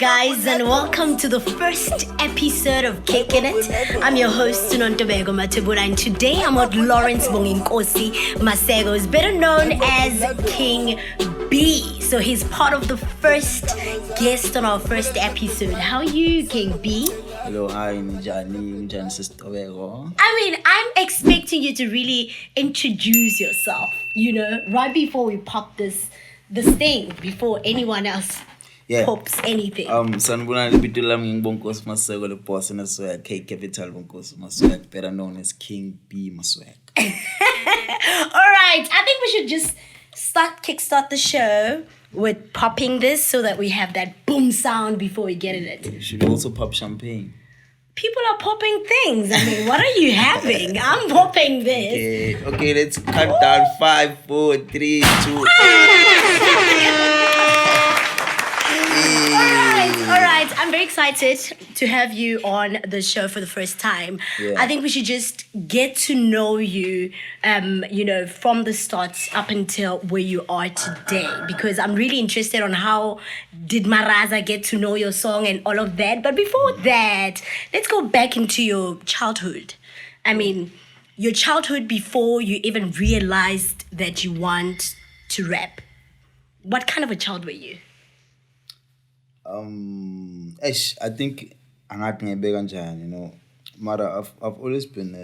guys, and welcome to the first episode of Kickin'IT. I'm your host, Nontobeko Mathebula, and today I'm with Lawrence Bonginkosi. Maseko is better known as King B. So he's part of the first guest on our first episode. How are you, King B? Hello, hi, Njani, Sister Vero. I'm expecting you to really introduce yourself, right before we pop this thing, before anyone else pops anything. Sanibona libito lami Bonginkosi Maseko, the boss in Maseko, K capital Bonginkosi Maseko, better known as King B Maseko. Alright, I think we should just kickstart the show with popping this so that we have that boom sound before we get in it. Should we also pop champagne? People are popping things. What are you having? I'm popping this. Okay, let's count down 5, 4, 3, 2. All right. I'm very excited to have you on the show for the first time. Yeah. I think we should just get to know you, from the start up until where you are today, because I'm really interested on how did Maraza get to know your song and all of that. But before that, let's go back into your childhood. Your childhood before you even realized that you want to rap. What kind of a child were you? I think angathi ngibeka kanjani, Mara, I've always been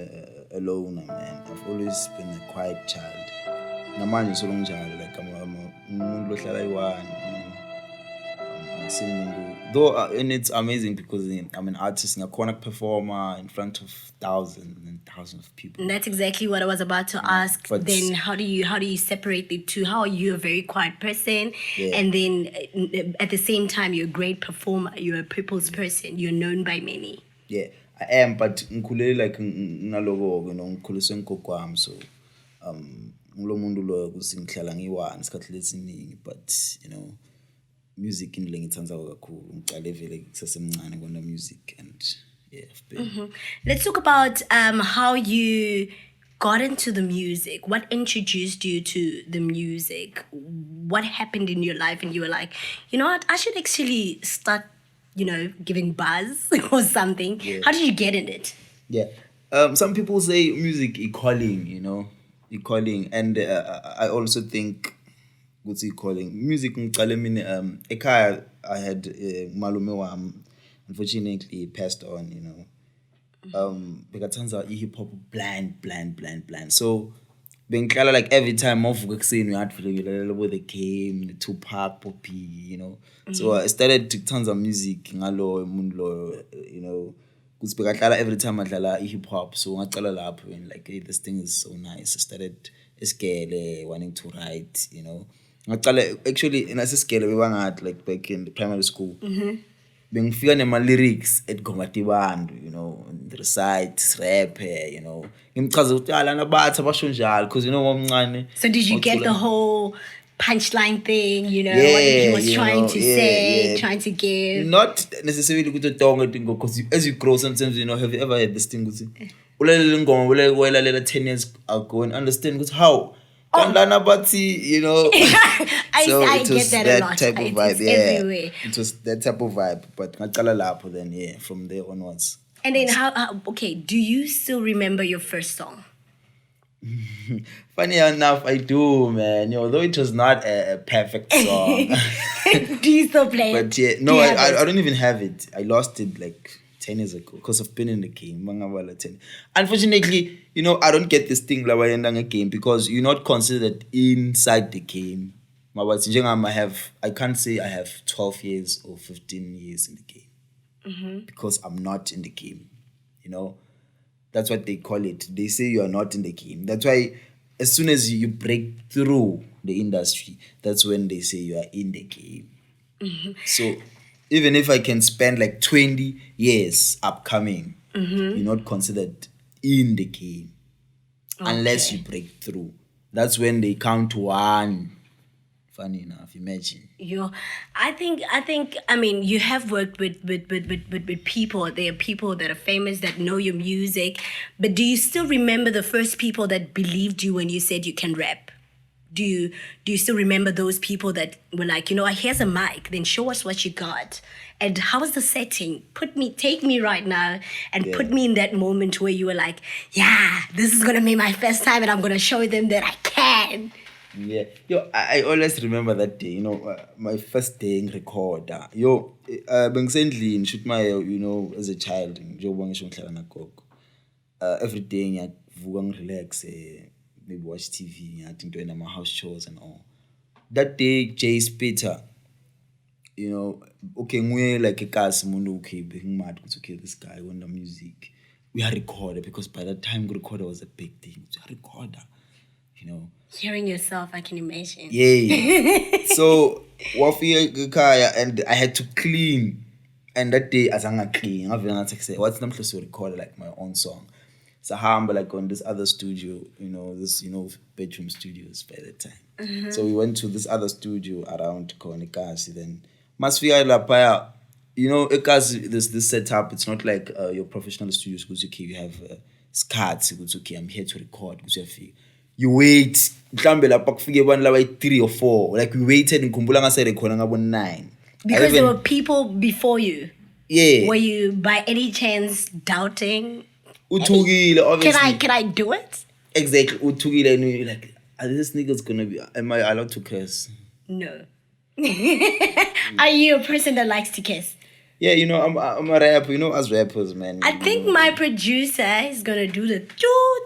a loner, man. I've always been a quiet child. Namanje solonjalo, like I'm umuntu ohlala i-one, I'm singing. Though and it's amazing because I'm an artist, I'm a performer in front of thousands and thousands of people. And that's exactly what I was about to ask. But then how do you separate the two? How are you a very quiet person, and then at the same time you're a great performer, you're a people's person, you're known by many? Yeah, I am, but ngikhulele like ngaloko, ngikhuliswe nggogo wami, so ngulo muntu lo ukuthi ngihlala ngi-one isikhathi lesiningi, but music indle ngithandza kakhulu, ngiqale vele kusasemncane kona music, and I've been. Let's talk about how you got into the music. What introduced you to the music? What happened in your life and you were like, you know what, I should actually start giving buzz or something. Yeah. How did you get in it? Yeah. Some people say music is calling, calling. And I also think what's it calling? Music ngicale mina ekhaya I had malume wami, unfortunately passed on, bekathanza hip hop blind. So bengihlala like every time ovuka ekuseni uyadvulela with the game, the Tupac, Poppy, So I started to tons of music ngalo umuntu lo, because bekahlala every time adlala hip hop, so ngacala lapho and like, hey, this thing is so nice. I started iskele wanting to write, ngacala actually in aseskele we wangathi like back in the primary school. Bengifika nema lyrics etigomati bantu, recite, rap, ngimchaza ukuthi lana bathi abasho njalo because ngomncane. So did you get the whole punchline thing, what he was trying to say, trying to give? Not necessarily ukuthi tonke thing, because as you grow sometimes, have you ever had this thing ukuthi ulalela ingoma ulalela 10 years ago and understand ukuthi how Kandana Bati, so I it get was that a lot. type of vibe, Everywhere. It was that type of vibe, but ngacala lapho then, from there onwards. And then do you still remember your first song? Funny enough, I do, man. Although it was not a perfect song. Do you still play it? But yeah, no, I don't even have it. I lost it like 10 years ago because I've been in the game. Unfortunately, I don't get this thing like in a game because you're not considered inside the game. I can't say I have 12 years or 15 years in the game because I'm not in the game. That's what they call it. They say you are not in the game. That's why as soon as you break through the industry, that's when they say you are in the game. So even if I can spend like 20 years upcoming, you're not considered in the game unless you break through. That's when they count to one. Funny enough, imagine. I think. You have worked with people. There are people that are famous that know your music. But do you still remember the first people that believed you when you said you can rap? do you still remember those people that were like, here's a mic, then show us what you got? And how was the setting? Take me right now and put me in that moment where you were like, yeah, this is gonna be my first time and I'm gonna show them that I can. Yeah, I always remember that day, my first day in recorder. Bengisendlini shoot my, as a child, every day ngiyavuka relax, maybe watch TV, I think doing my house chores and all. That day, Jay Peter, okay, we like a cast mundu, okay, being mad to kill this guy on the music. We had recorder because by that time recorder was a big thing. We had recorder, Hearing yourself, I can imagine. Yeah. So wafi kaya and I had to clean. And that day as I'm clean, I've been say, what's the place to record like my own song? So humble like on this other studio, this bedroom studios by that time. So we went to this other studio around Konikasi. Then Masfia Lapaya, Ekasi, this setup, it's not like your professional studios because you have scarts, okay, I'm here to record. You wait, mhlambe lapha kufike abantu laba 3 or 4, like we waited in Mpumalanga side khona ngabo 9. Because there were people before you. Yeah. Were you by any chance doubting? Uthukile, obviously. Can I do it? Exactly. Uthukile, and you're like, are these niggas gonna be? Am I allowed to curse? No. Are you a person that likes to kiss? Yeah, I'm a rapper. As rappers, man. I think my producer is gonna do the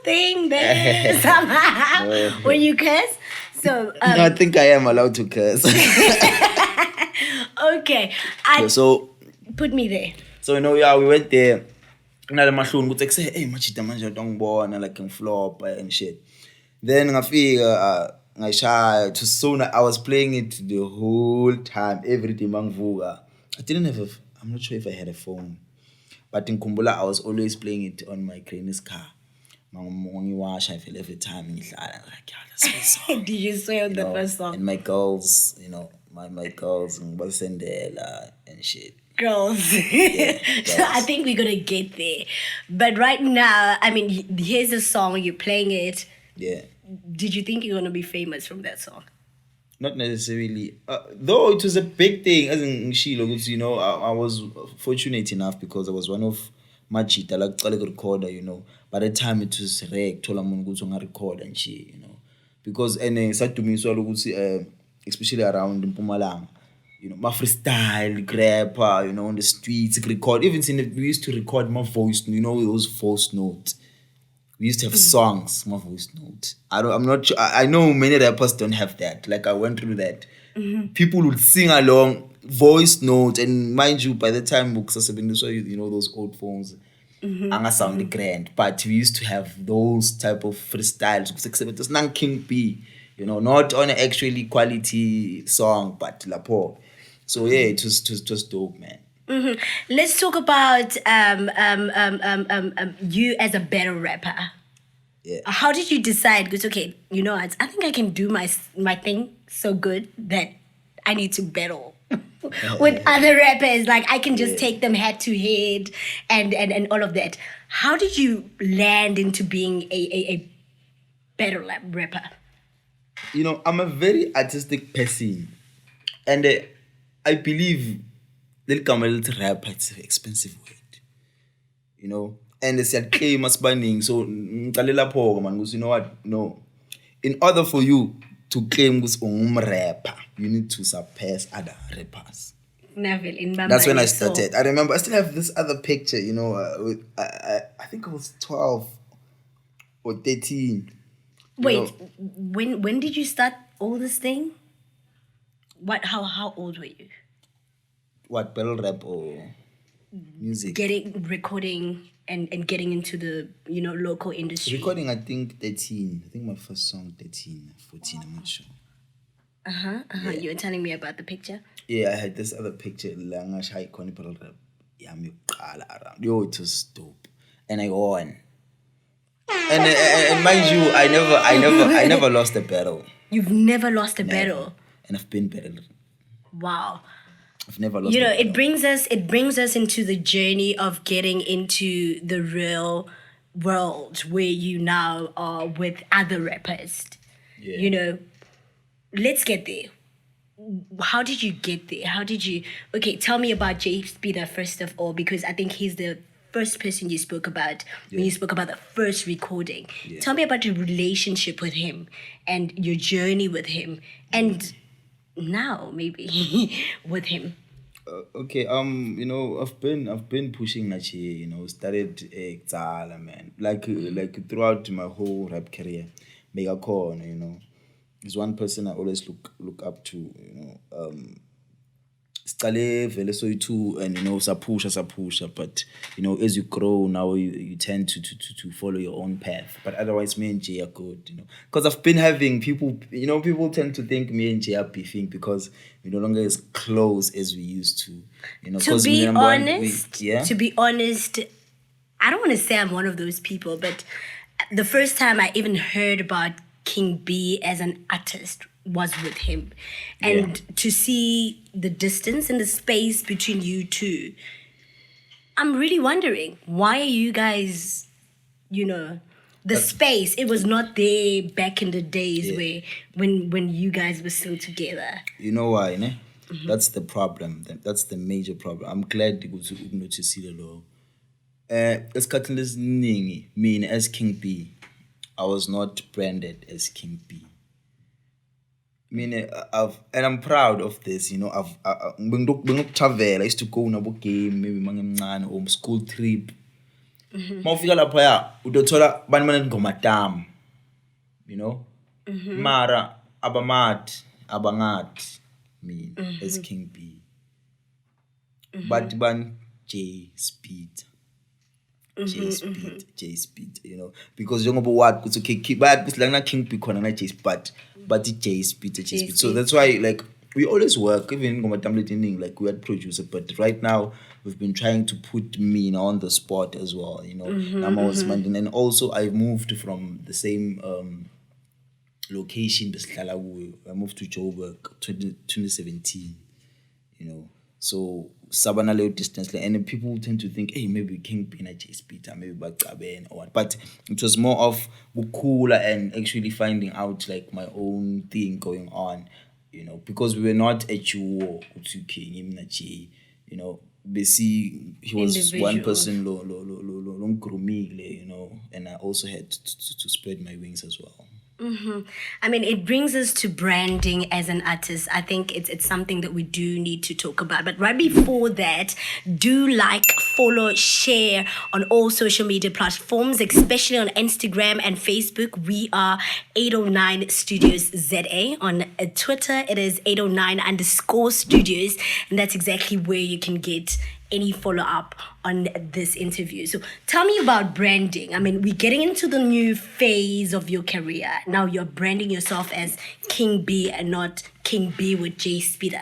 thing there somehow when you curse. So no, I think I am allowed to curse. Okay. So put me there. So we went there. Nale mahloni ukuthi say, hey machita manje ngibona like ngiflop and shit. Then ngafika ngayishaya to sooner I was playing it the whole time every day mangivuka. I didn't have I'm not sure if I had a phone. But in Kumbula I was always playing it on my granny's car. I feel every time ngihlala like that's my song. Did you swear on the first song? And my girls, my girls ngibasendela and shit. Girls. Yeah, So I think we're gonna get there. But right now, I mean, here's a song, you're playing it. Yeah. Did you think you're gonna be famous from that song? Not necessarily. Though it was a big thing, as in Shilo, I was fortunate enough because I was one of Machita, like recorder, By the time it was rare, tola mungu on record and shit, Because said to me so especially around Mpumalanga, my freestyle, grapper, on the streets, record. Even we used to record my voice, those voice notes. We used to have songs, my voice notes. I'm not sure. I know many rappers don't have that. Like I went through that. People would sing along, voice notes, and mind you, by the time books are those old phones, anga sound grand. But we used to have those type of freestyles. Except it was not King B, not on an actually quality song, but lapo. So yeah, it was dope, man. Let's talk about you as a better rapper. Yeah. How did you decide? Because okay, I think I can do my thing so good that I need to battle with other rappers. Like I can just take them head to head and all of that. How did you land into being a better rapper? I'm a very artistic person, and I believe little rap, it's an expensive word, and it's a claim as banding. So man, you know what? No, in order for you to claim this rapper, you need to surpass other rappers. That's when I started. I remember I still have this other picture, with, I think I was 12 or 13. Wait, when did you start all this thing? How old were you? What, battle rap or music? Recording and getting into the, local industry. Recording, I think 13. I think my first song 13, 14, I'm not sure. Yeah. You were telling me about the picture? Yeah, I had this other picture. Battle rap. Yeah, yo, it was dope. And I won. And mind you, I never lost a battle. You've never lost a battle? And I've been better. Wow. I've never lost a battle. It brings us into the journey of getting into the real world where you now are with other rappers. Yeah. let's get there. How did you get there? How did you? Okay, tell me about Jay Speeder first of all, because I think he's the first person you spoke about when you spoke about the first recording. Tell me about your relationship with him and your journey with him, and now maybe with him. Okay, I've been pushing Nachi, started Zala, man. Like throughout my whole rap career, Mega Corn, is one person I always look up to, Scale vele so too, and sapusha, but as you grow now, you tend to follow your own path. But otherwise, me and Jay are good, because I've been having people, people tend to think me and Jay are beefing because we're no longer as close as we used to, To be honest, I don't want to say I'm one of those people, but the first time I even heard about King B as an artist was with him. And to see the distance and the space between you two, I'm really wondering, why are you guys, the space, it was not there back in the days where when you guys were still together. You know why, ne? That's the problem. That's the major problem. I'm glad to notice it all. Esikhathini esiningi, mina as King B, I was not branded as King B. I mean, and I'm proud of this, I've travel. I used to go on a game, maybe mangemncane or school trip. Mawufika lapha ya utothola bani ngoma mara abangathi mina as King B. But ban J Speed, because njengoba wathi kuthi okay bayathi la na King B khona na J Speed, but J Speed. So that's why, like, we always work, even ngoma tamleting, like we had producer, but right now we've been trying to put me on the spot as well, and also I moved from the same location. I moved to Joburg 2017, so sabana leyo distance, and people tend to think, hey, maybe King B na J Speed, maybe Bakaben or what, but it was more of cooler and actually finding out like my own thing going on, because we were not at war to King him na J, Besi, he was one person long grumile, and I also had to spread my wings as well. I mean, it brings us to branding as an artist. I think it's something that we do need to talk about. But right before that, do like, follow, share on all social media platforms, especially on Instagram and Facebook. We are 809 Studios ZA. On Twitter, it is 809_studios. And that's exactly where you can get any follow-up on this interview. So tell me about branding. I mean, we're getting into the new phase of your career. Now you're branding yourself as King B and not King B with J Speeder.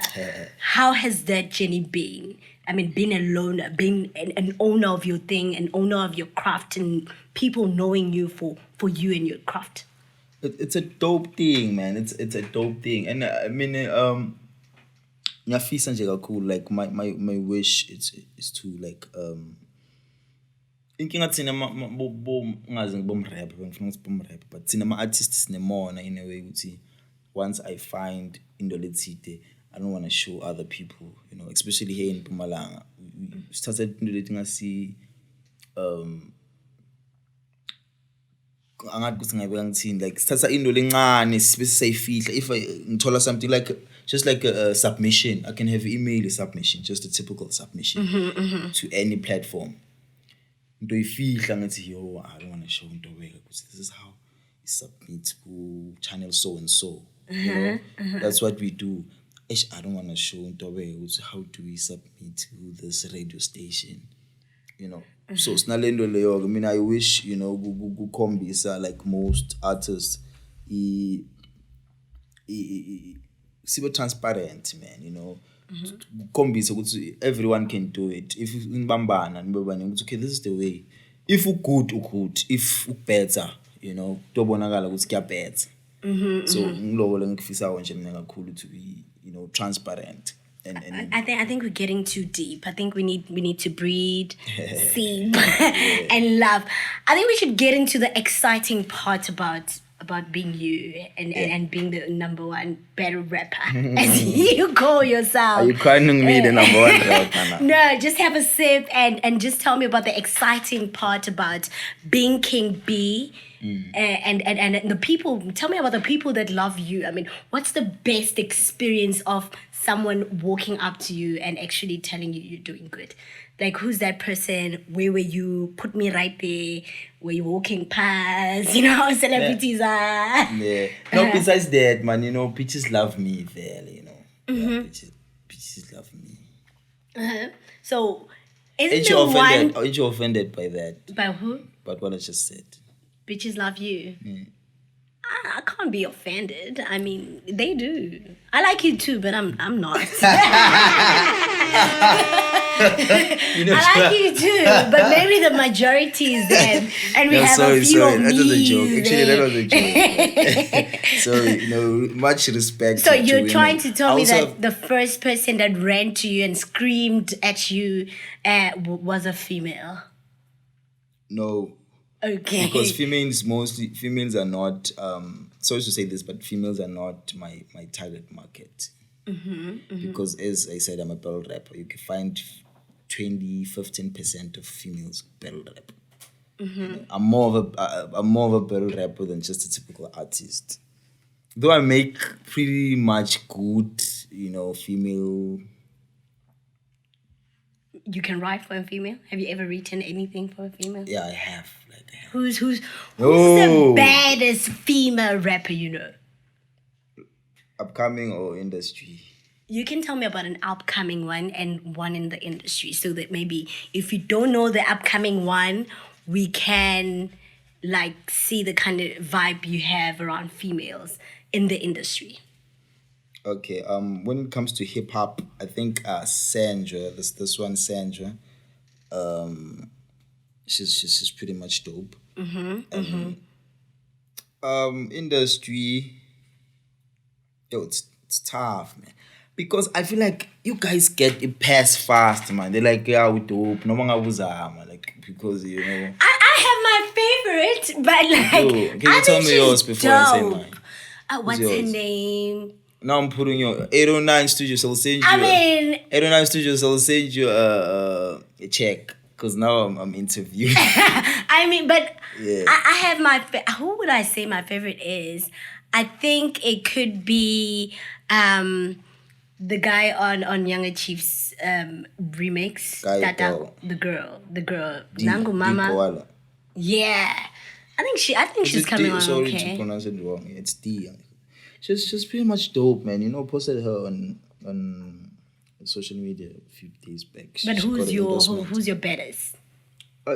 How has that journey been? I mean, being alone, being an owner of your thing, an owner of your craft, and people knowing you for you and your craft. It's a dope thing, man. It's a dope thing. And I mean, ngiyafisa nje kakhulu, like my wish is to like inkinga thina ngazi ngibomrap, ngifuna ukuthi bomrap, but thina ama-artists sinemona in a way ukuthi once I find into lethide, I don't want to show other people, especially here in Mpumalanga. We started into leti ngasi angathi kuthi ngayibeka ngithini, like sithatha into lencane sibe sisayifihla. If I ngithola something like just like a submission, I can have email a submission, just a typical submission to any platform. Into ifihla ngathi yo, I don't want to show Nontobeko because this is how you submit to channel so and so. That's what we do. I don't want to show Nontobeko how do we submit to this radio station, So snalendo leyo. I mean, I wish, kukhombisa like most artists sibe transparent, man, kukhombisa ukuthi everyone can do it. If nibambana nibabane ukuthi okay, this is the way. If good, if better, tobonakala ukuthi kuyabetha. So ngiloko lengifisa nje mina kakhulu to be, transparent. And I think we're getting too deep. I think we need to breathe, see, and love. I think we should get into the exciting part about about being you and being the number one battle rapper, as you call yourself. Are you calling me the number one rapper now? No, just have a sip and just tell me about the exciting part about being King B. And the people, tell me about the people that love you. I mean, what's the best experience of someone walking up to you and actually telling you you're doing good? Like, who's that person? Where were you? Put me right there. Were you walking past? You know how celebrities are. Yeah. No, besides that, man, you know, bitches love me fairly, you know. Yeah, bitches love me. So, Ain't isn't you the offended? one... Ain't you offended by that? By who? But what I just said. Bitches love you. I can't be offended. I mean, they do. I like you too, but I'm not. You know, I like you too, but maybe the majority is them, and we have a few of that was a me joke. Actually, there. that was a joke. Sorry, you know, much respect. So to you're women. trying to tell me Also, that the first person that ran to you and screamed at you was a female? No, Okay. because females are not. Sorry to say this, but females are not my target market. Because as I said, I'm a battle rapper. You can find 15% of females battle rap. You know, I'm more of a battle rapper than just a typical artist. Though I make pretty much good, you know, female. You can write for a female? Have you ever written anything for a female? Yeah, I have. Who's the baddest female rapper you know? Upcoming or industry? You can tell me about an upcoming one and one in the industry, so that maybe if you don't know the upcoming one, we can like see the kind of vibe you have around females in the industry. Okay. When it comes to hip hop, I think Sandra, this one Sandra, she's pretty much dope. Industry, yo, it's tough, man. Because I feel like you guys get it past fast, man. They're like, yeah, we dope. No one like, because, you know. I have my favorite, but like, Yo, can you tell me yours before I say mine? What's her yours? name? Now I'm putting your 809 Studios. I'll send you. 809 Studios. I'll send you a check because now I'm interviewing. I mean, but yeah. I have my. Who would I say my favorite is? I think it could be the guy on Younger Chief's remix. The girl. Nangu Mama. Yeah, I think she's coming on. Sorry okay. to pronounce it wrong. It's D. She's pretty much dope, man. You know, posted her on social media a few days back. But who's your baddest?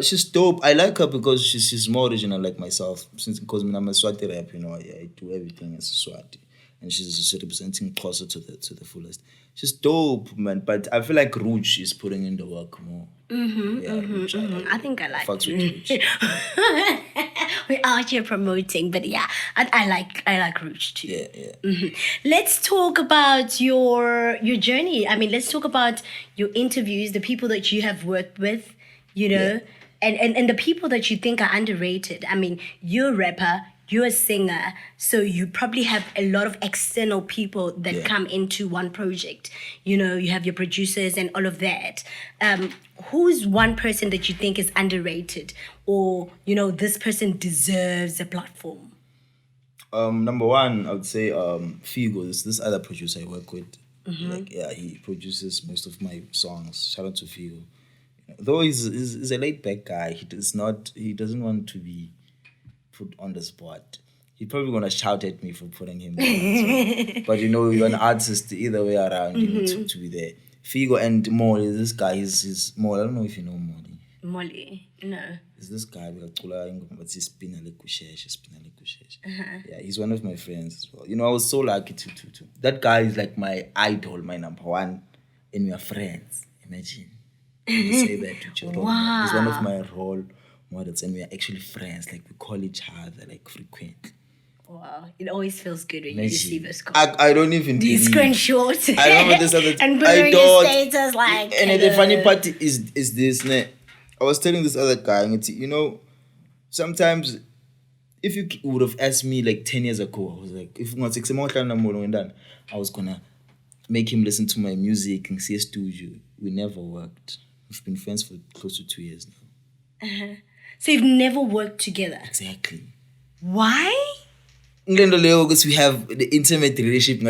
She's dope. I like her because she's more original like myself. Because I'm a Swati rap, you know, I do everything as a Swati, and she's representing closer to the fullest. She's dope, man. But I feel like Rouge is putting in the work more. Rouge, I think I like. Fucks with Rouge. We're out here promoting, but yeah, I like Rouge too. Yeah. Let's talk about your journey. I mean, let's talk about your interviews, the people that you have worked with, you know, and the people that you think are underrated. I mean, you're a rapper, you're a singer, so you probably have a lot of external people that come into one project. You know, you have your producers and all of that. Who's one person that you think is underrated, or you know, this person deserves a platform? Number one, I would say Figo. This other producer I work with. Like, he produces most of my songs. Shout out to Figo. Though he's a laid back guy, he doesn't want to be put on the spot. He's probably gonna shout at me for putting him there. So. But you know, you're an artist either way around. You need to be there. Figo and Molly, this guy is Molly. I don't know if you know Molly. Molly, no. Is this guy but he's Spinale Kusheshe. Yeah, he's one of my friends as well. You know, I was so lucky to. That guy is like my idol, my number one, and we are friends. Imagine. You say that to your role model. He's one of my role models, and we are actually friends. Like, we call each other like frequently. Wow, it always feels good when you receive a score. I don't even do you screenshot? I remember this other and put it on your status like. And the funny part is this, I was telling this other guy, you know, sometimes if you would have asked me like 10 years ago, I was like, if I was gonna make him listen to my music and see a studio. We never worked. We've been friends for close to 2 years now. So you've never worked together? Exactly. Why? Because we have the intimate relationship.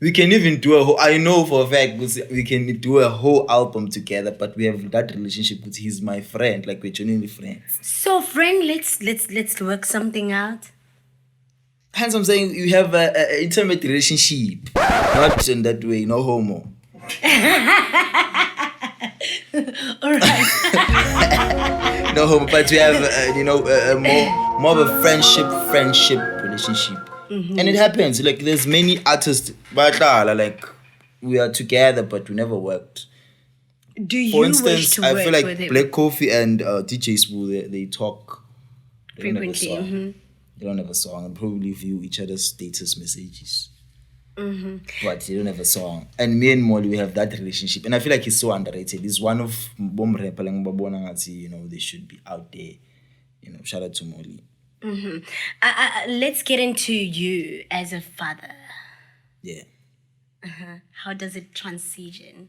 We can even do a whole, I know for a fact we can do a whole album together, but we have that relationship because he's my friend, like we're genuinely friends. So friend, let's work something out. Hence I'm saying you have an intimate relationship. Not in that way, no homo. All right. No homo, but we have more of a friendship relationship. And it happens. Like there's many artists, but like we are together, but we never worked. Do you For instance, wish to I work feel like with him? Black Coffee and DJ Spool, they talk. They don't have a Frequently. song. They don't have a song and probably view each other's status messages. But they don't have a song. And me and Molly, we have that relationship. And I feel like he's so underrated. He's one of bomb rapper, they should be out there. Shout out to Molly. Let's get into you as a father. Yeah. How does it transition?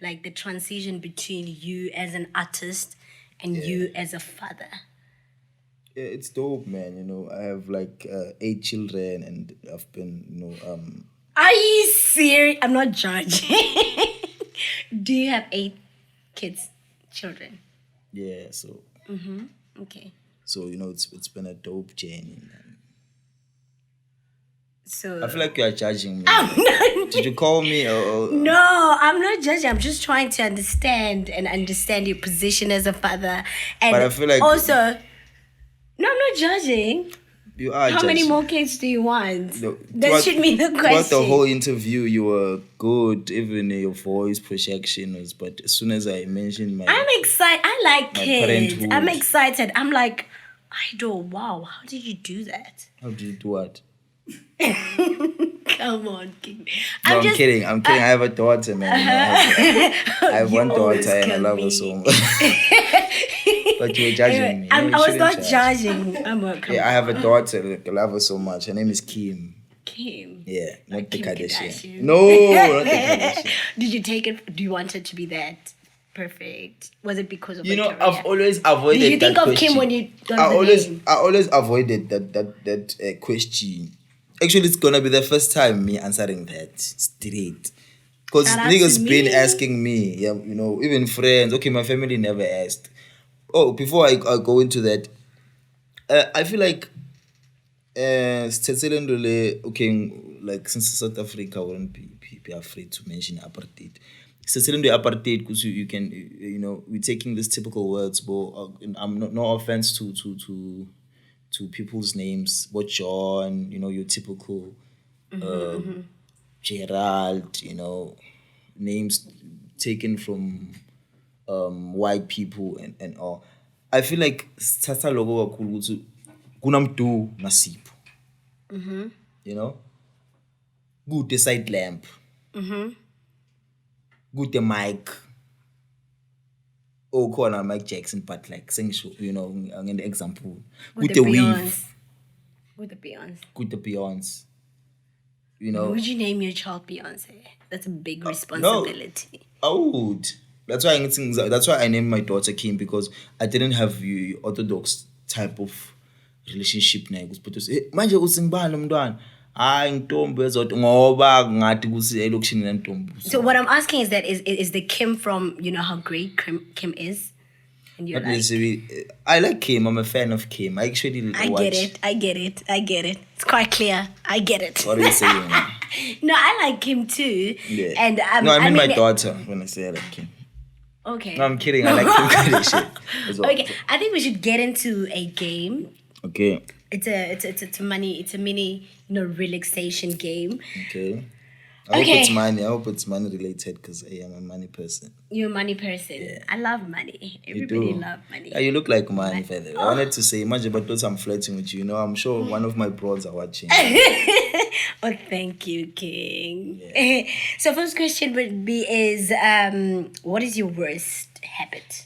Like the transition between you as an artist and you as a father. Yeah, it's dope, man. I have like 8 children and I've been, Are you serious? I'm not judging. Do you have 8 kids, children? yeah, so Okay. so it's been a dope journey, man. So I feel like you are judging me. I'm not. Did you call me or No, I'm not judging. I'm just trying to understand your position as a father. And But I feel like- also, no, I'm not judging. you are How many judging? more kids do you want? No, That should be the Throughout question. the whole interview, you were good, even your voice projection was. But as soon as I mentioned my, I'm excited. I like My kids. parenthood. I'm excited. I'm like, Idol, wow, how did you do that? how did you do what? Come on, King. No, I'm kidding. I'm kidding. I have a daughter, man. I have You one always daughter and I kill love me. her so much. But you were judging me. I You was shouldn't not judge. judging. I'm a Yeah, I have a daughter. Like, I love her so much. Her name is Kim. Kim. Yeah, not the Kim Kardashian. Kardashian. No, not the Kardashian. Did you take it? Do you want it to be that perfect? Was it because of her career? I've always avoided. Did you think that of Kim question. when you done the name? I always avoided that question. Actually, it's gonna be the first time me answering that straight. Because Shout out niggas to been me. asking me, yeah, even friends. Okay, my family never asked. Oh, before I go into that, I feel like okay, like since South Africa wouldn't be afraid to mention apartheid. Apartheid because you can we're taking these typical words, but I'm no offense to people's names, but John, your typical Gerald, names taken from white people and all. I feel like sithatha lokho kakhulu ukuthi kunamdu nasipho. Good side lamp. Good mic. Oh, khona Mike Jackson, but like sengisho, an example. With Good the weave. Beyonce. With the Beyonce. Good Beyonce. Would you name your child Beyonce? That's a big responsibility. I would. That's why I named my daughter Kim, because I didn't have the orthodox type of relationship naye. But manje usingibani lo mntwana? Hayi intombi ezodwa ngoba ngathi kusi elokishini nentombi. So what I'm asking is that is the Kim from how great Kim is? And you're Not like, necessarily. I like Kim. I'm a fan of Kim. I actually I watch. get it. It's quite clear. I get it. What are you saying? No, I like Kim too. Yeah. And no, I mean my daughter when I say I like Kim. Okay. No, I'm kidding. I like Kim Kardashian as well. Okay, I think we should get into a game. Okay. It's a mini relaxation game. Okay. I hope it's money related because I am a money person. You're a money person. Yeah. I love money. You Everybody do. love money. Yeah, you look like money, feather. I wanted to say, imagine, but those I'm flirting with you. I'm sure one of my broads are watching. Oh, thank you, King. Yeah. So first question would be what is your worst habit?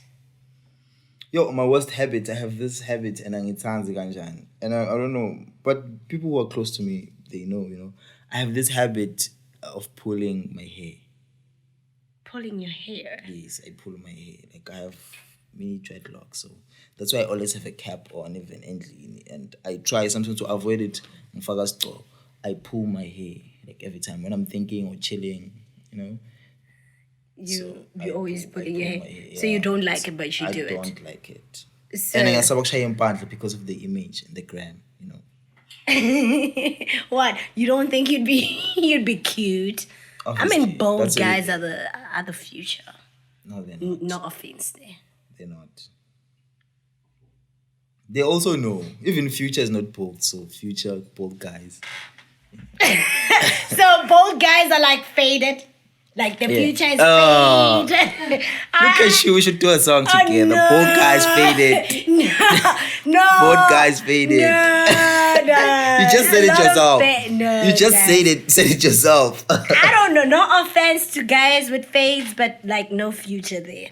Yo, my worst habit. I have this habit, and it's kanjani. And I don't know, but people who are close to me, they know. I have this habit of pulling my hair. Pulling your hair. Yes, I pull my hair. Like I have mini dreadlocks, so that's why I always have a cap on, even endly, and I try sometimes to avoid it. I pull my hair like every time when I'm thinking or chilling. You always pulling your hair. My hair. So you don't like it, but you do I it. don't like it. So, And then I saw because of the image and the gram. what? You don't think you'd be you'd be cute? Obviously, bald that's what guys it- are the future. No, they're not. No offense there. They're not. They also know. Even Future is not bald, so Future bald guys. So bald guys are like faded. Like the Yeah. future is Oh. faded. Look at you. We should do a song together. no. Bald guys faded. No. Bald guys faded. No. You just said it A lot of yourself. no, You just guys. said it yourself. I don't know. No offense to guys with fades, but like no future there.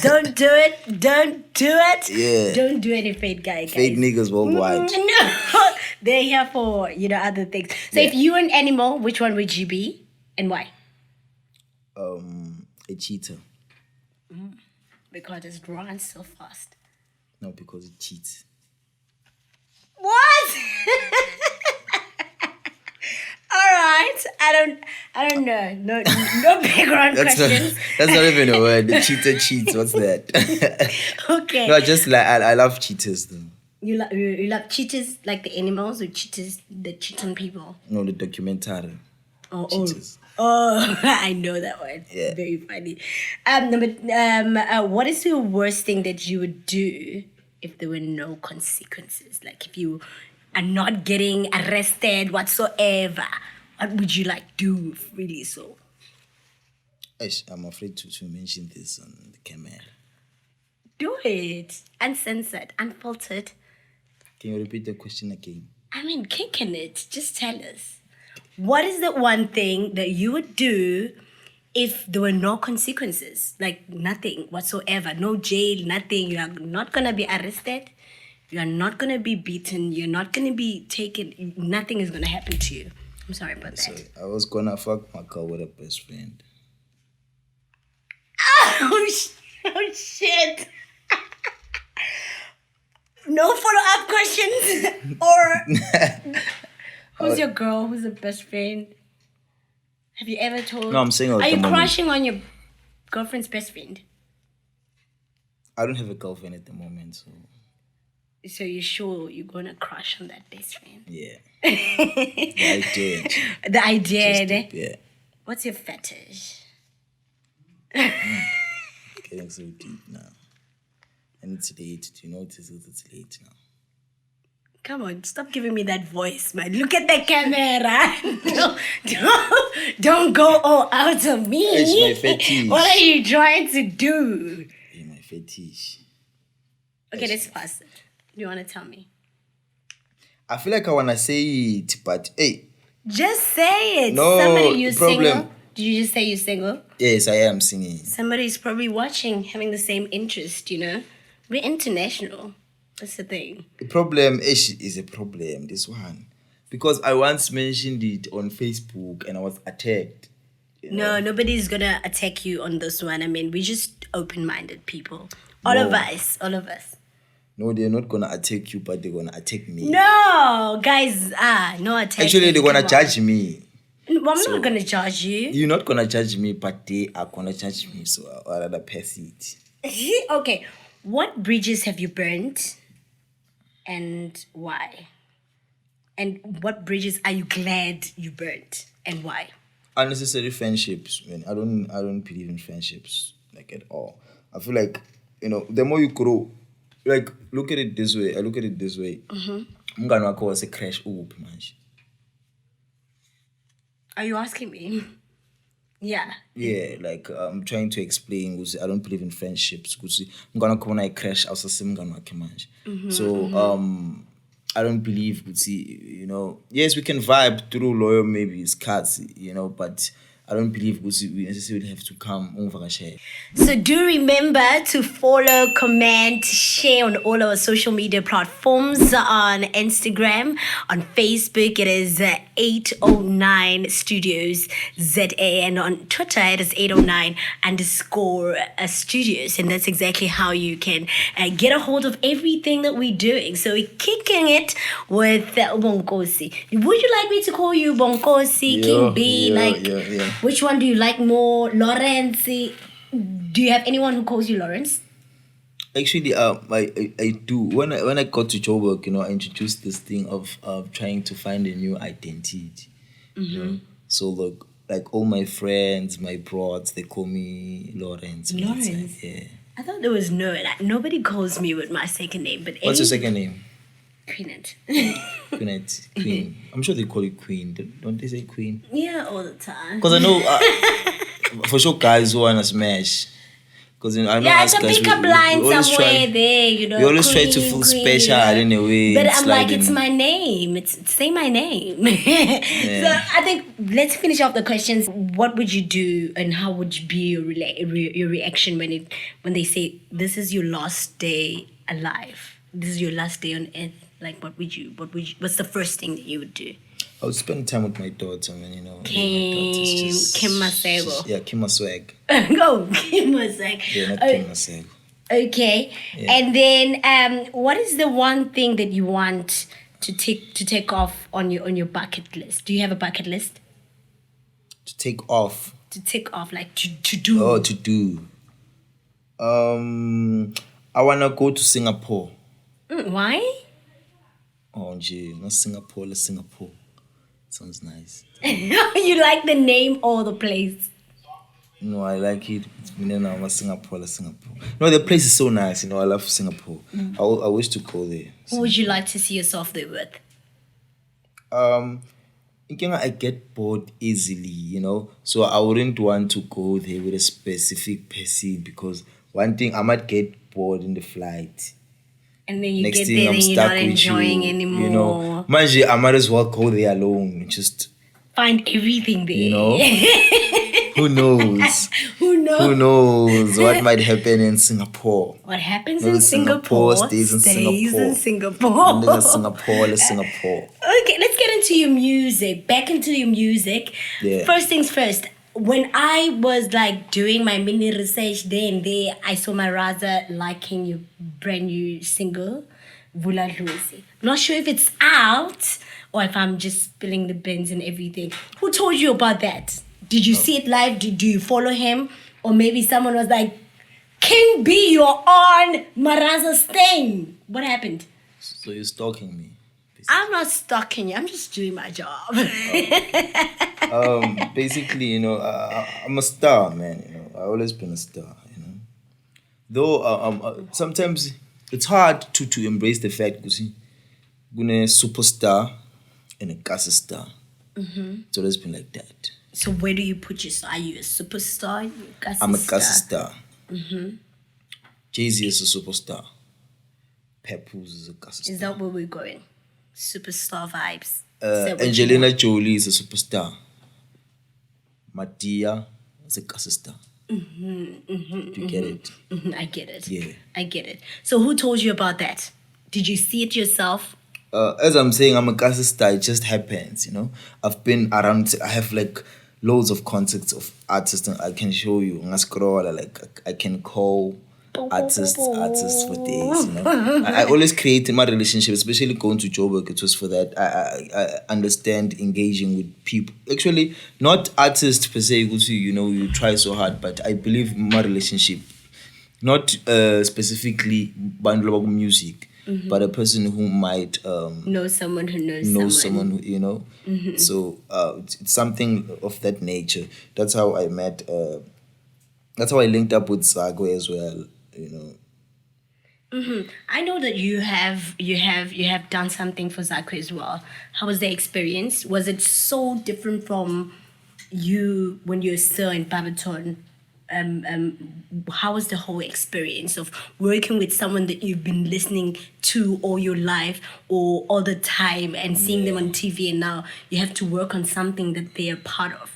Don't do it. Don't do it. Yeah. Don't do any fade guys. Fade niggas worldwide. No, they're here for other things. So if you were an animal, which one would you be, and why? A cheater. Because it runs so fast. No, because it cheats. What? All right. I don't know. No background questions. That's not even a word. The cheater cheats. What's that? Okay. No, just like I love cheaters though. You love cheaters like the animals, or cheaters that cheat on people? No, the documentary. Oh, Cheaters. Oh, I know that one. Yeah. Very funny. What is the worst thing that you would do if there were no consequences? Like if you are not getting arrested whatsoever, what would you like do really so? I'm afraid to mention this on the camera. Do it. Uncensored, unfiltered. Can you repeat the question again? Kicking it. Just tell us. What is the one thing that you would do if there were no consequences? Like nothing whatsoever. No jail, nothing. You are not going to be arrested. You are not going to be beaten. You're not going to be taken. Nothing is going to happen to you. I'm sorry about that. Sorry, I was gonna fuck my girl with a best friend. Oh, shit. No follow-up questions? Or who's your girl? Who's the best friend? Have you ever told? No, I'm single at Are the you moment. crushing on your girlfriend's best friend? I don't have a girlfriend at the moment, so you're sure you're gonna crush on that best friend? yeah. I did. The idea. Yeah. What's your fetish? Getting so deep now. And it's late. Do you notice that it's late now? Come on, stop giving me that voice, man. Look at the camera. Don't go all out of me. It's my fetish. What are you trying to do? Yeah, my fetish. Okay, let's pass it. Do you want to tell me? I feel like I wanna say it, but hey. Just say it. No, Somebody, you problem. single? Did you just say you're single? Yes, I am singing. Somebody's probably watching, having the same interest, We're international. That's the thing. The problem is a problem, this one. Because I once mentioned it on Facebook and I was attacked. No, nobody's gonna attack you on this one. We're just open-minded people. All of us. No, they're not gonna attack you, but they're gonna attack me. No, guys, no attack. Actually, they're gonna judge me. Well, I'm not gonna judge you. You're not gonna judge me, but they are gonna judge me, so I'd rather pass it. Okay, what bridges have you burnt, and why? And what bridges are you glad you burnt, and why? Unnecessary friendships, man. I don't believe in friendships like at all. I feel like the more you grow, like look at it this way. I look at it this way. Umngani wakho wase crash uphi manje. Are you asking me? Yeah. Yeah, like I'm trying to explain. I don't believe in friendships. I'm gonna come when I crash. Also, so I don't believe. Yes, we can vibe through loyal maybe it's cards, but I don't believe we necessarily have to come over share. So do remember to follow, comment, share on all our social media platforms. On Instagram, on Facebook, it is 809 Studios ZA, and on Twitter, it is 809 underscore studios. And that's exactly how you can get a hold of everything that we're doing. So we're kicking it with Bonginkosi. Would you like me to call you Bonginkosi, King B? Yeah. Which one do you like more? Lawrence? Do you have anyone who calls you Lawrence? Actually, I do. When I got to Joburg, I introduced this thing of trying to find a new identity. So like all my friends, my broads, they call me Lawrence. Lawrence? Yeah. I thought there was nobody calls me with my second name. But What's your second name? Kickin'IT. Kickin'IT. Queen. I'm sure they call you Queen. Don't they say Queen? Yeah, all the time. Because I know for sure guys who wanna smash. Because I know it's a pickup line somewhere there, We always try to feel special in a way. But I'm like, it's my name. Say my name. So I think let's finish off the questions. What would you do, and how would you be your reaction when they say this is your last day alive? This is your last day on earth. Like, what's the first thing that you would do? I would spend time with my daughter, man, Kim Maseko. Yeah, Kim Maswag. Go, Kim Maseko. Yeah, not Kim Maseko. Okay. Yeah. And then what is the one thing that you want to take off on your bucket list? Do you have a bucket list? To take off? To take off, like to do. Oh, to do. I wanna go to Singapore. Why? Oh, gee, not Singapore, Singapore. Sounds nice. You like the name or the place? No, I like it. Singapore. No, the place is so nice. I love Singapore. I wish to go there. Who would you like to see yourself there with? I get bored easily, So I wouldn't want to go there with a specific person, because one thing, I might get bored in the flight. And then you get there and you're not enjoying anymore. Manji, I might as well go there alone and just find everything there. Who knows? Who knows what might happen in Singapore? What happens in Singapore stays in Singapore. And then Singapore. Okay, let's get into your music. Back into your music. Yeah. First things first. When I was doing my mini research there, I saw my Raza liking your brand new single, Vula Luisi. Not sure if it's out or if I'm just spilling the beans and everything. Who told you about that? Did you see it live? Do you follow him? Or maybe someone was like, King B, you're on Maraza's thing. What happened? So you're stalking me? I'm not stalking you. I'm just doing my job. Basically, I'm a star, man. I've always been a star, Though sometimes it's hard to embrace the fact because you're a superstar and a gas star. It's always been like that. So where do you put yourself? Are you a superstar? I'm a gas star. Jay-Z is a superstar. Papoose is a gas star. Is that where we're going? Superstar vibes. Angelina Jolie is a superstar. Madea is a gas star. Do you get it? I get it. Yeah. I get it. So who told you about that? Did you see it yourself? As I'm saying, I'm a gas star. It just happens, I've been around. I have loads of contacts of artists, and I can show you. I can call artists for days. I always create in my relationship, especially going to Joburg. It was for that. I understand engaging with people. Actually, not artists per se. You try so hard, but I believe in my relationship, not specifically bundle of music. But a person who might know someone who knows someone who, So it's something of that nature. That's how I met. That's how I linked up with Zago as well. I know that you have done something for Zago as well. How was the experience? Was it so different from you when you're still in Barberton? How was the whole experience of working with someone that you've been listening to all your life or all the time and seeing them on TV, and now you have to work on something that they are part of?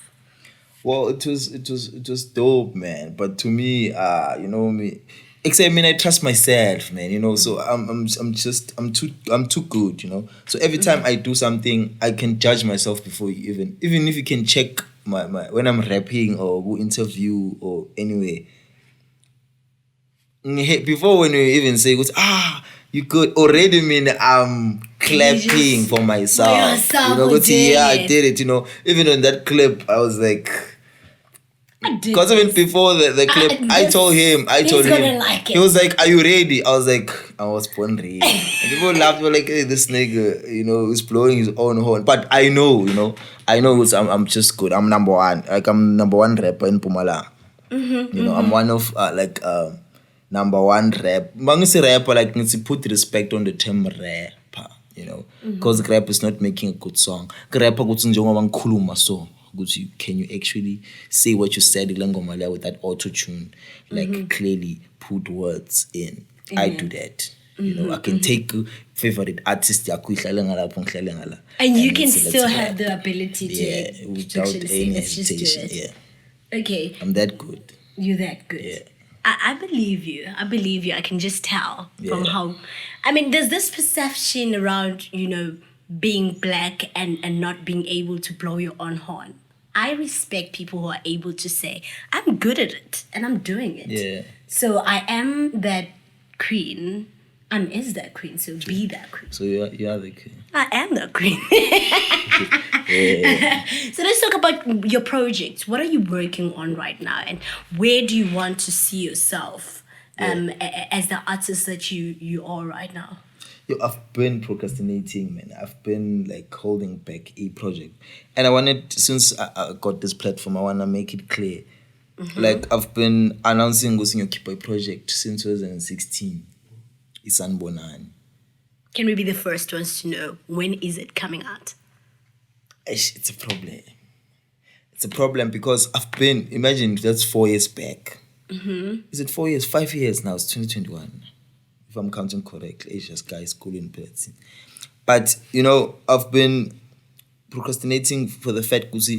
Well, it was dope, man. But to me, me. Except, I mean, I trust myself, man. So I'm too good, So every time I do something, I can judge myself before you even if you can check my when I'm rapping or go interview or anyway. Before when you even say, you could already mean I'm clapping just for myself. yourself for Because yeah, I doing it. did it. Even on that clip, I was like. I did Because even this. before the clip, I told him. He's gonna like He it. was like, "Are you ready?" I was like, "I was born ready." And people laughed. Were like, "Hey, this nigga, is blowing his own horn." But I know, I'm just good. I'm number one. Like I'm number one rapper in Mpumalanga. I'm one of number one rap. Mangisi rapper, like needs to put respect on the term rapper. Because rap is not making a good song. Rapper kuthi njengoba ngikhuluma so. Can you actually say what you said with that auto-tune, like clearly put words in? I do that. I can take favorite artist And you can still have the ability to without actually say, any let's just do hesitation. it. Yeah, Okay, I'm that good. you're that good. Yeah. I believe you. I believe you. I can just tell from Yeah. how. I mean, there's this perception around, being black and not being able to blow your own horn. I respect people who are able to say, I'm good at it and I'm doing it. Yeah. So I am that queen. Is that queen. So be that queen. So you are the king. I am that queen. Yeah. So let's talk about your projects. What are you working on right now, and where do you want to see yourself as the artist that you are right now? I've been procrastinating, man. I've been like holding back a project, and I wanted, since I got this platform, I wanna make it clear. Like I've been announcing Bonginkosi project since 2016. It's Bonani. Can we be the first ones to know when is it coming out? It's a problem. It's a problem because imagine that's 4 years back. Is it 4 years? 5 years now? It's 2021. If I'm counting correctly, Asia's guys school in Perth. But I've been procrastinating for the fact because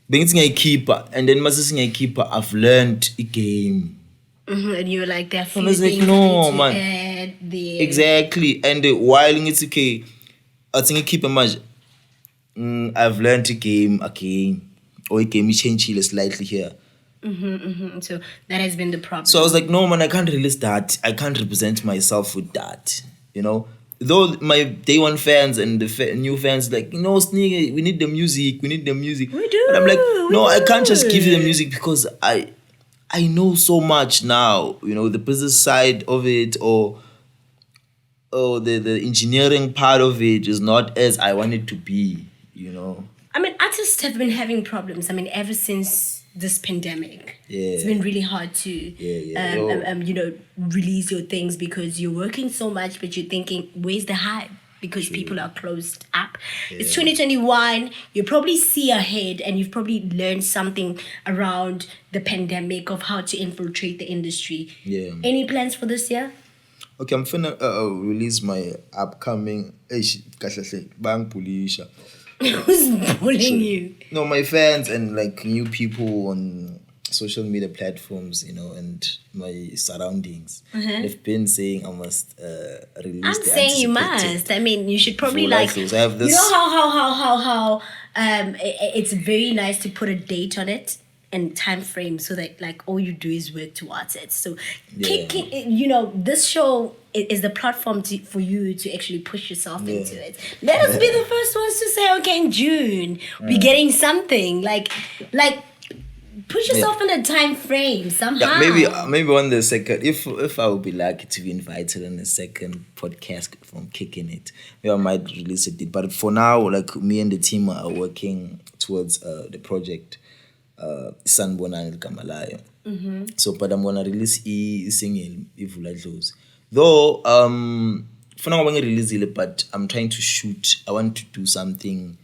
being a keeper, and then masing a keeper, I've learned a game. And you're like, there are few I was like, things no, to man. add there. Exactly. And while it's okay, I think I keep a match. I've learned a game again, or a game change slightly here. So that has been the problem. So I was like, no, man, I can't release that. I can't represent myself with that. Though my day one fans and the new fans like, Sneaky, we need the music. We need the music. We do. But I'm like, no, I can't just give you the do. music because I know so much now. The business side of it or the engineering part of it is not as I want it to be. I mean, artists have been having problems. I mean, ever since this pandemic, it's been really hard to, release your things because you're working so much, but you're thinking, where's the hype? Because people are closed up. It's 2021. You probably see ahead, and you've probably learned something around the pandemic of how to infiltrate the industry. Yeah. Any plans for this year? Okay, I'm finna release my upcoming. Bang Pulisha. Who's bullying you? No, my fans and like new people on social media platforms, and my surroundings. They've been saying I must release. I'm the saying you anticipated must. I mean, you should probably full like. life. So I have this. You know how it's very nice to put a date on it and time frame so that like all you do is work towards it. So this show is the platform for you to actually push yourself into it. Let us be the first ones to say, okay, in June we're getting something like push yourself in a time frame somehow. Yeah, maybe on the second, if I would be lucky to be invited on the second podcast from Kickin'IT, maybe I might release it. But for now, like me and the team are working towards the project Sanibonani Kamalayo. So, but I'm gonna release a single Ivula Dlozi. Though for now I'm gonna release it, but I'm trying to shoot. I want to do something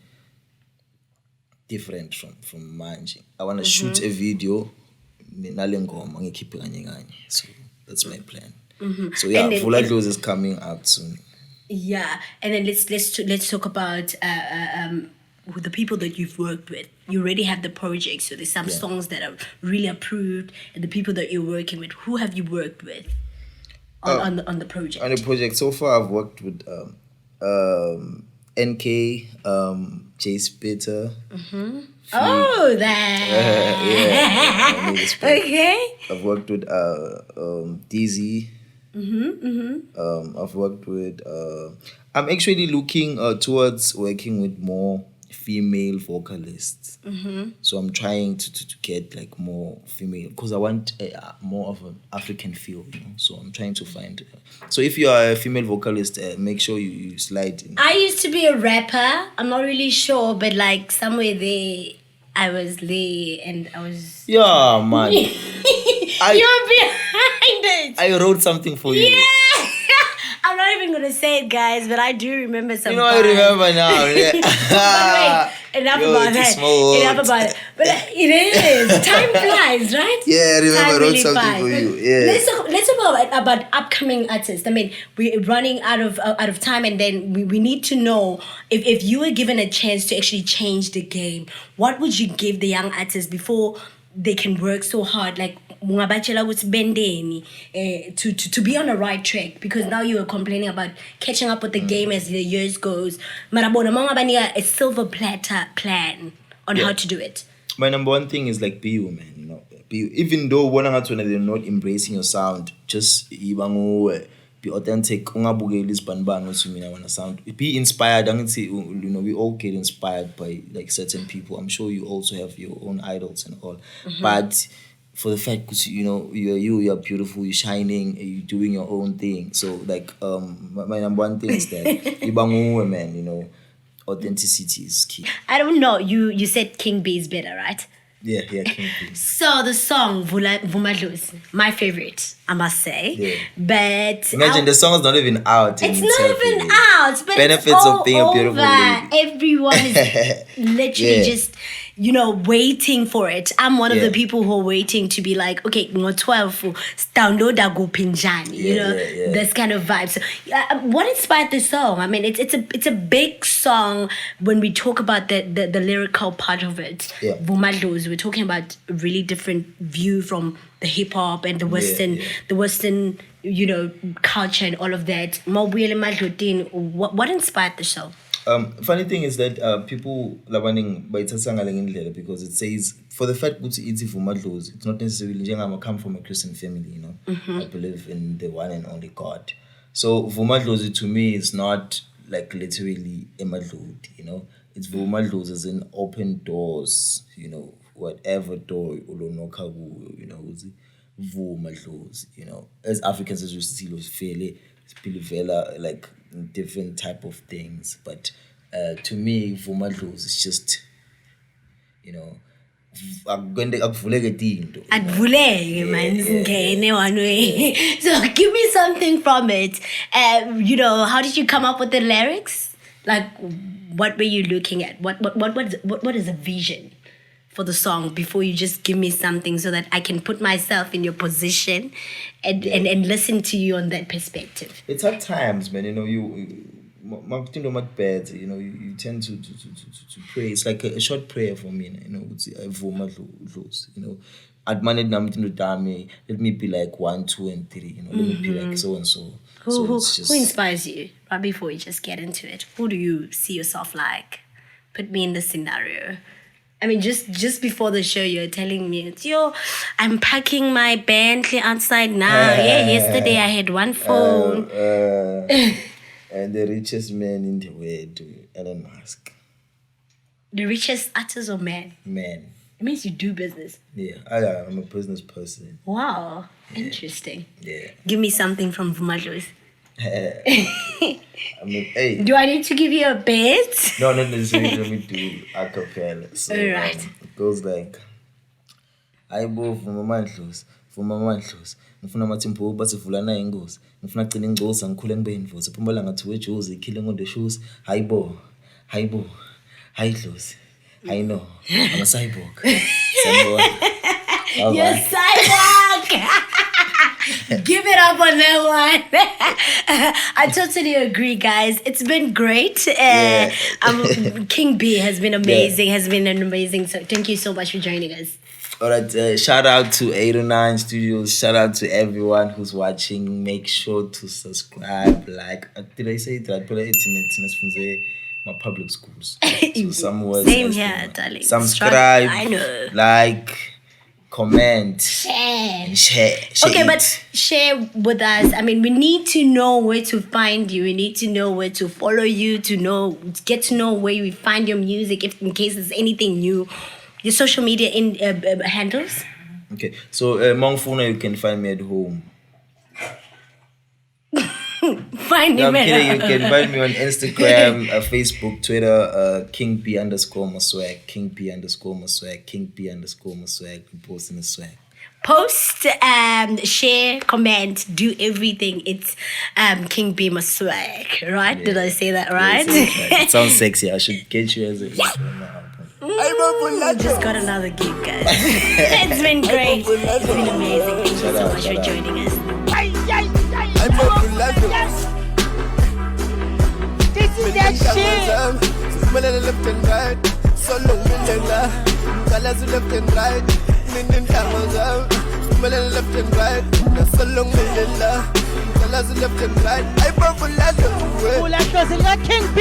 different from manje. I want to shoot a video. So that's my plan. So yeah, Ivula Dlozi is coming out soon. Yeah, and then let's talk about the people that you've worked with. You already have the project, so there's some songs that are really approved, and the people that you're working with. Who have you worked with on the project? On the project so far, I've worked with NK, Jay Spitter. Oh, that. Okay. I've worked with DZ. I've worked with. I'm actually looking towards working with more female vocalists. So I'm trying to get like more female because I want more of an African feel. So I'm trying to find. So if you are a female vocalist, make sure you slide in. I used to be a rapper. I'm not really sure, but like somewhere there, I was there and I was. Yeah, man. You're behind it. I wrote something for you. Yeah. I'm not even gonna say it, guys, but I do remember some. I remember now. But wait, enough about that. Enough about it. But it is. Time flies, right? Yeah, I remember I wrote really something flies. for you. Yeah. Let's talk about upcoming artists. I mean, we're running out of time, and then we need to know if you were given a chance to actually change the game, what would you give the young artists before they can work so hard, like to be on the right track? Because now you are complaining about catching up with the game as the years goes. Marabona a silver platter plan on how to do it. My number one thing is like be you, man. Be you. Even though they're not embracing your sound, just be authentic. Sound. Be inspired. I say, we all get inspired by like certain people. I'm sure you also have your own idols and all, but for the fact because you're beautiful, you're shining, you're doing your own thing. So like my number one thing is that man, authenticity is key. I don't know. You said King B is better, right? Yeah, King B. So the song Vumadlozi, my favorite, I must say. Yeah. But imagine the song is not even out. It's not even out, but benefits it's all of being a beautiful lady. Everyone is literally just waiting for it. I'm one of the people who are waiting to be like, okay, 12 download go pinjani, this kind of vibe. So what inspired the song? I mean, it's a big song when we talk about the lyrical part of it. Vumadlozi, we're talking about a really different view from the hip hop and the Western culture and all of that. What inspired the show? Funny thing is that people because it says for the fact that it's Vumadlozi, it's not necessarily I come from a Christian family, I believe in the one and only God. So Vumadlozi to me is not like literally a madlodi, it's Vumadlozi as in open doors, whatever door ulonoka Vumadlozi, as Africans as we see fairly like different type of things, but to me Vumadlozi is just so give me something from it. How did you come up with the lyrics? Like, what were you looking at? What is a vision for the song before you just give me something so that I can put myself in your position and listen to you on that perspective? It's at times, man. You tend to pray. It's like a short prayer for me. Let me be like 1, 2, and 3. Let me be like so and so. Who inspires you? Right before we just get into it, who do you see yourself like? Put me in the scenario. I mean, just before the show, you're telling me, I'm packing my Bentley outside now. Yesterday I had one phone. And the richest man in the world, Elon Musk. The richest artist or man? Man. It means you do business. Yeah, I'm a business person. Wow, interesting. Yeah. Give me something from Vumadlozi. Hey. Do I need to give you a bit? No, not necessarily. Let me do a cappella. So, right. It goes like, I go for my Ndlozi. Ngifuna mathimbo basivulana ingozi. Ngifuna gcina ingcozi angikhule ngibe indlozi. Mpumalanga to wejozi killing on the shoes. Hayibo. Hayi Dlozi. I know. I'm a cyborg. You're cyborg. Give it up on that one. I totally agree, guys. It's been great. King B has been amazing. Has been an amazing. So thank you so much for joining us. All right, shout out to 809 Studios. Shout out to everyone who's watching. Make sure to subscribe. Like, did I say that? But it's in my public schools. So some words. Same here, darling. Subscribe. I know. Like, comment, share. Okay, but share with us. I mean, we need to know where to find you. We need to know where to follow you. Get to know where we find your music. If in case there's anything new. Your social media handles? Okay. So, Mongfuna, you can find me at home. Find me. I'm kidding. You can find me on Instagram, Facebook, Twitter, King P _Maswag. King P _Maswag. King P _Maswag. We posting the swag. Post, share, comment, do everything. It's King P Maswag, right? Yeah. Did I say that right? It sounds sexy. I should get you as a I just got another gig, guys. It's been great. It's been amazing. Thank you so much for joining us. This is that shit. Left and right. So long, colors left and right. Left and right. So long, colors left and right. I purple like King B.